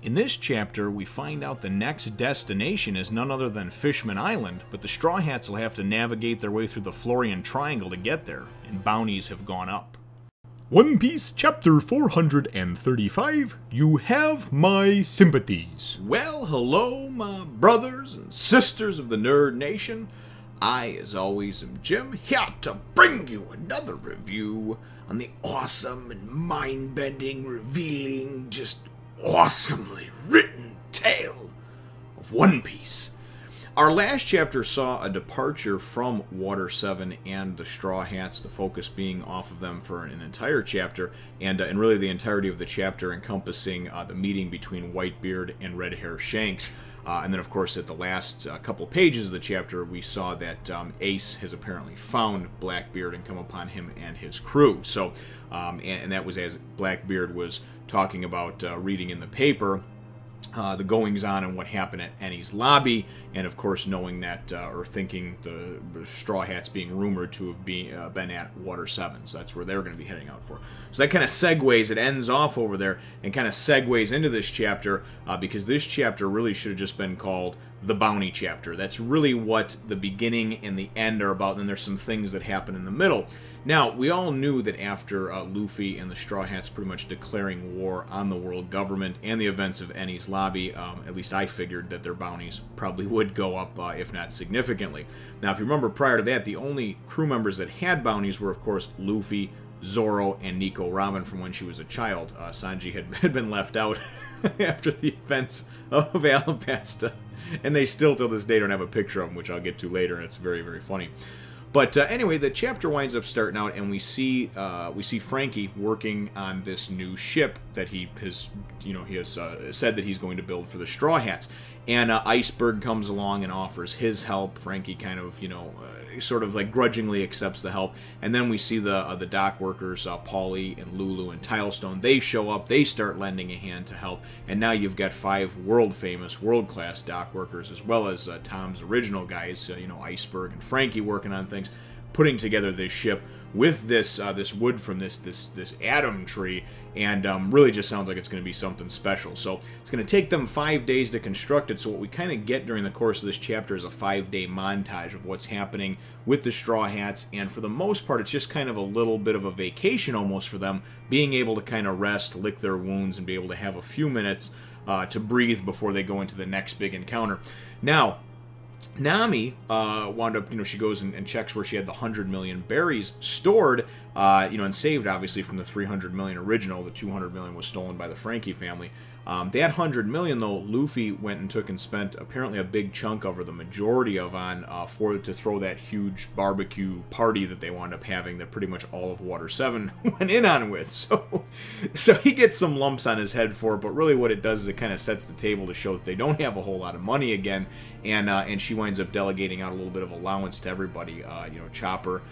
In this chapter, we find out the next destination is none other than Fishman Island, but the Straw Hats will have to navigate their way through the Florian Triangle to get there, and bounties have gone up. One Piece Chapter 435, You Have My Sympathies. Well, hello, my brothers and sisters of the Nerd Nation. I, as always, am Jim, here to bring you another review on the awesome and mind-bending, revealing, just awesomely written tale of One Piece. Our last chapter saw a departure from Water 7 and the Straw Hats, the focus being off of them for an entire chapter, and really the entirety of the chapter encompassing the meeting between Whitebeard and Red Hair Shanks. And then, of course, at the last couple pages of the chapter, we saw that Ace has apparently found Blackbeard and come upon him and his crew. So, and that was as Blackbeard was talking about reading in the paper the goings-on and what happened at Enies Lobby, and of course knowing that, or thinking the Straw Hats being rumored to have been at Water 7, so that's where they're going to be heading out for. So that kind of segues, it ends off over there, and kind of segues into this chapter, because this chapter really should have just been called the Bounty Chapter. That's really what the beginning and the end are about, and then there's some things that happen in the middle. Now, we all knew that after Luffy and the Straw Hats pretty much declaring war on the world government and the events of Enies Lobby, at least I figured that their bounties probably would go up, if not significantly. Now, if you remember prior to that, the only crew members that had bounties were, of course, Luffy, Zoro, and Nico Robin from when she was a child. Sanji had been left out after the events of Alabasta, and they still, till this day, don't have a picture of him, which I'll get to later, and it's very, very funny. But anyway, the chapter winds up starting out, and we see Frankie working on this new ship that he has said that he's going to build for the Straw Hats. And Iceberg comes along and offers his help. Frankie kind of, sort of like grudgingly accepts the help. And then we see the dock workers, Paulie and Lulu and Tilestone. They show up. They start lending a hand to help. And now you've got 5 world-famous, world-class dock workers, as well as Tom's original guys, Iceberg and Frankie working on things, putting together this ship with this wood from this atom tree, and really just sounds like it's going to be something special. So it's going to take them 5 days to construct it. So what we kind of get during the course of this chapter is a 5-day montage of what's happening with the Straw Hats, and for the most part, it's just kind of a little bit of a vacation almost for them, being able to kind of rest, lick their wounds, and be able to have a few minutes to breathe before they go into the next big encounter. Now, Nami wound up, she goes and checks where she had the 100 million berries stored, and saved, obviously, from the 300 million original. The 200 million was stolen by the Frankie family. That 100 million, though, Luffy went and took and spent apparently a big chunk of, or the majority of, on to throw that huge barbecue party that they wound up having that pretty much all of Water 7 went in on with. So he gets some lumps on his head for it, but really what it does is it kind of sets the table to show that they don't have a whole lot of money again, and she winds up delegating out a little bit of allowance to everybody. Chopper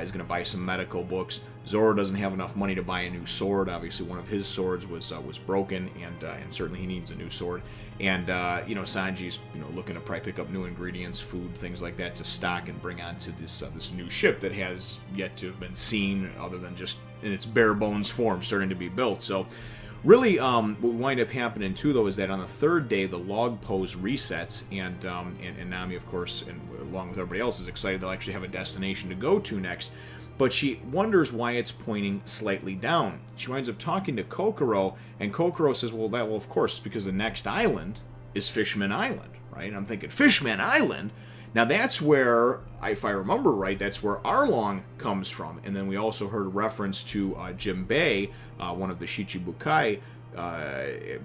is going to buy some medical books. Zoro doesn't have enough money to buy a new sword. Obviously, one of his swords was broken, and certainly he needs a new sword. And Sanji's looking to probably pick up new ingredients, food, things like that to stock and bring onto this this new ship that has yet to have been seen, other than just in its bare bones form, starting to be built. So, really, what wind up happening too, though, is that on the 3rd day the log pose resets, and Nami, of course, and along with everybody else, is excited they'll actually have a destination to go to next. But she wonders why it's pointing slightly down. She winds up talking to Kokoro, and Kokoro says, well, of course, because the next island is Fishman Island, right? And I'm thinking, Fishman Island? Now that's where, if I remember right, that's where Arlong comes from. And then we also heard a reference to Jinbei, one of the Shichibukai,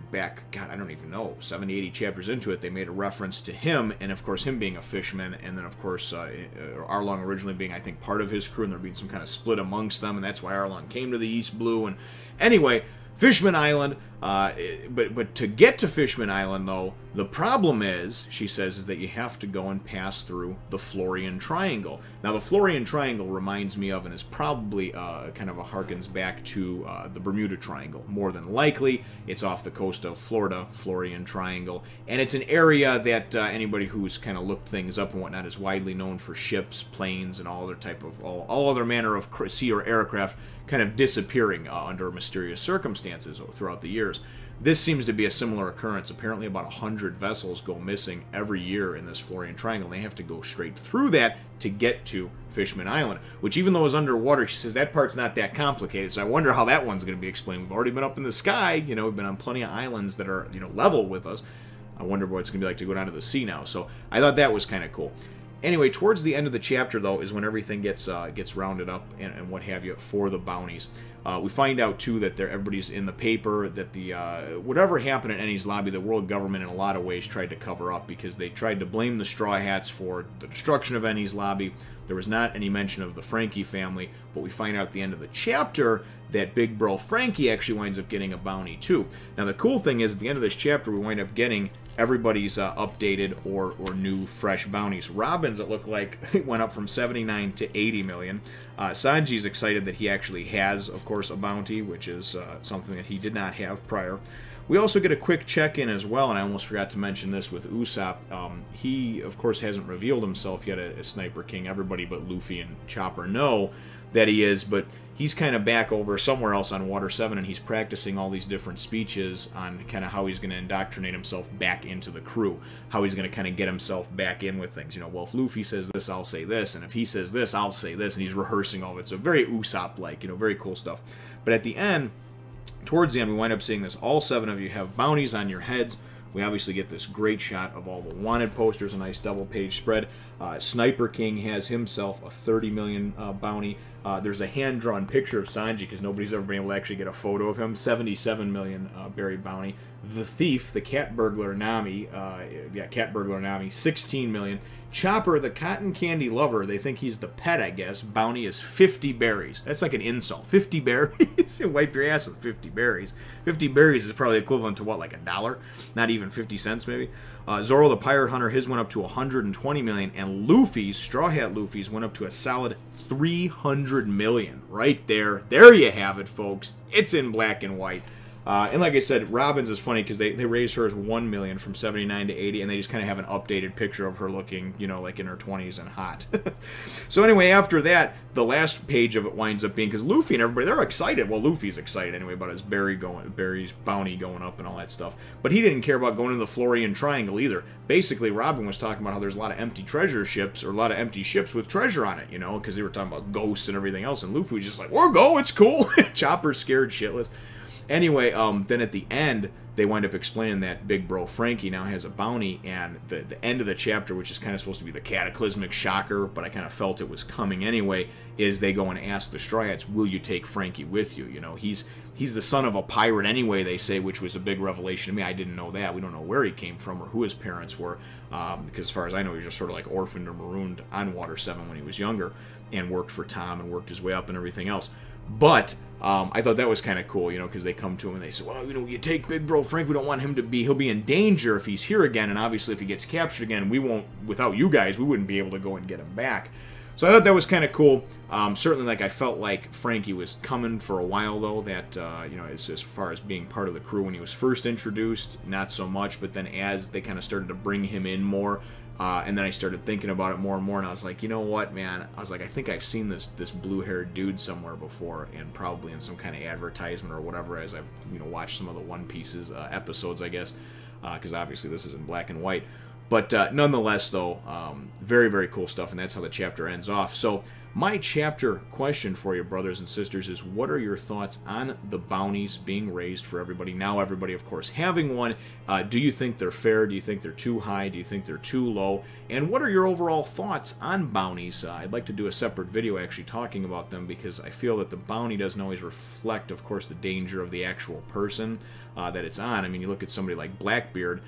back, God, I don't even know, 70, 80 chapters into it, they made a reference to him, and of course him being a fisherman, and then of course Arlong originally being, I think, part of his crew, and there being some kind of split amongst them, and that's why Arlong came to the East Blue. And anyway, Fishman Island, but to get to Fishman Island, though, the problem is, she says, is that you have to go and pass through the Florian Triangle. Now, the Florian Triangle reminds me of, and is probably kind of a harkens back to the Bermuda Triangle. More than likely, it's off the coast of Florida, Florian Triangle, and it's an area that anybody who's kind of looked things up and whatnot is widely known for ships, planes, and all other type of, all other manner of sea or aircraft kind of disappearing under mysterious circumstances throughout the years. This seems to be a similar occurrence. Apparently about 100 vessels go missing every year in this Florian Triangle. They have to go straight through that to get to Fishman Island, which even though it's underwater, she says that part's not that complicated. So I wonder how that one's going to be explained. We've already been up in the sky, you know, we've been on plenty of islands that are, you know, level with us. I wonder what it's going to be like to go down to the sea now. So I thought that was kind of cool. Anyway, towards the end of the chapter, though, is when everything gets rounded up and what have you for the bounties. We find out, too, that everybody's in the paper, that the whatever happened at Ennie's Lobby, the world government in a lot of ways tried to cover up because they tried to blame the Straw Hats for the destruction of Ennie's Lobby. There was not any mention of the Frankie family, but we find out at the end of the chapter that Big Bro Frankie actually winds up getting a bounty, too. Now, the cool thing is, at the end of this chapter, we wind up getting everybody's updated or new fresh bounties. Robin's, it looked like, went up from 79 to 80 million. Sanji's excited that he actually has, of course, a bounty, which is something that he did not have prior. We also get a quick check-in as well, and I almost forgot to mention this with Usopp. He, of course, hasn't revealed himself yet as Sniper King. Everybody but Luffy and Chopper know that he is, but he's kind of back over somewhere else on Water 7, and he's practicing all these different speeches on kind of how he's going to indoctrinate himself back into the crew, how he's going to kind of get himself back in with things. You know, well, if Luffy says this, I'll say this, and if he says this, I'll say this, and he's rehearsing all of it. So very Usopp-like, you know, very cool stuff. But at the end, towards the end, we wind up seeing this. All 7 of you have bounties on your heads. We obviously get this great shot of all the wanted posters, a nice double-page spread. Sniper King has himself a 30 million bounty. There's a hand-drawn picture of Sanji because nobody's ever been able to actually get a photo of him. 77 million buried bounty. The Thief, the cat burglar Nami, cat burglar Nami, 16 million. Chopper, the cotton candy lover, they think he's the pet, I guess. Bounty is 50 berries. That's like an insult. 50 berries? Wipe your ass with 50 berries. 50 berries is probably equivalent to what, like $1? Not even 50 cents, maybe? Zoro, the pirate hunter, his went up to 120 million. And Luffy's, Straw Hat Luffy's, went up to a solid 300 million. Right there. There you have it, folks. It's in black and white. And like I said, Robin's is funny because they raised her as 1 million from 79 to 80, and they just kind of have an updated picture of her looking, you know, like in her 20s and hot. So anyway, after that, the last page of it winds up being, because Luffy and everybody, they're excited. Well, Luffy's excited anyway about his Barry's bounty going up and all that stuff. But he didn't care about going to the Florian Triangle either. Basically, Robin was talking about how there's a lot of empty treasure ships, or a lot of empty ships with treasure on it, you know, because they were talking about ghosts and everything else. And Luffy was just like, we'll go, it's cool. Chopper's scared shitless. Anyway, then at the end, they wind up explaining that Big Bro Frankie now has a bounty, and the end of the chapter, which is kind of supposed to be the cataclysmic shocker, but I kind of felt it was coming anyway, is they go and ask the Straw Hats, will you take Frankie with you? You know, he's the son of a pirate anyway, they say, which was a big revelation to me. I didn't know that. We don't know where he came from or who his parents were, because as far as I know, he was just sort of like orphaned or marooned on Water 7 when he was younger, and worked for Tom and worked his way up and everything else. But I thought that was kind of cool, you know, because they come to him and they say, well, you know, you take Big Bro Frank, we don't want him to be, he'll be in danger if he's here again, and obviously if he gets captured again, we won't, without you guys, we wouldn't be able to go and get him back. So I thought that was kind of cool. Certainly, like, I felt like Frankie was coming for a while, though, that, you know, as far as being part of the crew when he was first introduced, not so much, but then as they kind of started to bring him in more, and then I started thinking about it more and more, and I was like, you know what, man? I was like, I think I've seen this blue-haired dude somewhere before, and probably in some kind of advertisement or whatever, as I've, you know, watched some of the One Piece's episodes, I guess, because obviously this is in black and white. But nonetheless, though, very, very cool stuff, and that's how the chapter ends off. So my chapter question for you, brothers and sisters, is what are your thoughts on the bounties being raised for everybody? Now everybody, of course, having one. Do you think they're fair? Do you think they're too high? Do you think they're too low? And what are your overall thoughts on bounties? I'd like to do a separate video actually talking about them, because I feel that the bounty doesn't always reflect, of course, the danger of the actual person that it's on. I mean, you look at somebody like Blackbeard.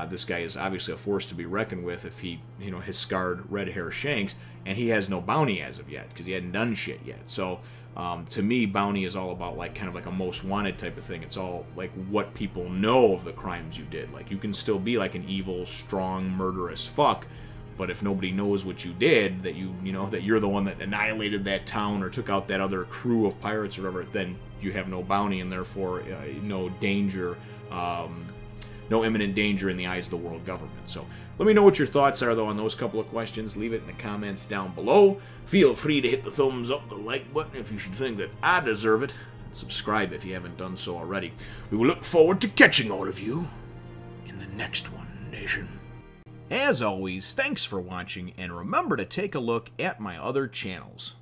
This guy is obviously a force to be reckoned with if he, you know, his scarred red hair Shanks, and he has no bounty as of yet because he hadn't done shit yet. So to me, bounty is all about like kind of like a most wanted type of thing. It's all like what people know of the crimes you did. Like you can still be like an evil, strong, murderous fuck, but if nobody knows what you did, that you know that you're the one that annihilated that town or took out that other crew of pirates or whatever, then you have no bounty and therefore no danger. No imminent danger in the eyes of the world government. So let me know what your thoughts are, though, on those couple of questions. Leave it in the comments down below. Feel free to hit the thumbs up, the like button, if you should think that I deserve it. subscribe if you haven't done so already. We will look forward to catching all of you in the next one, Nation. As always, thanks for watching, and remember to take a look at my other channels.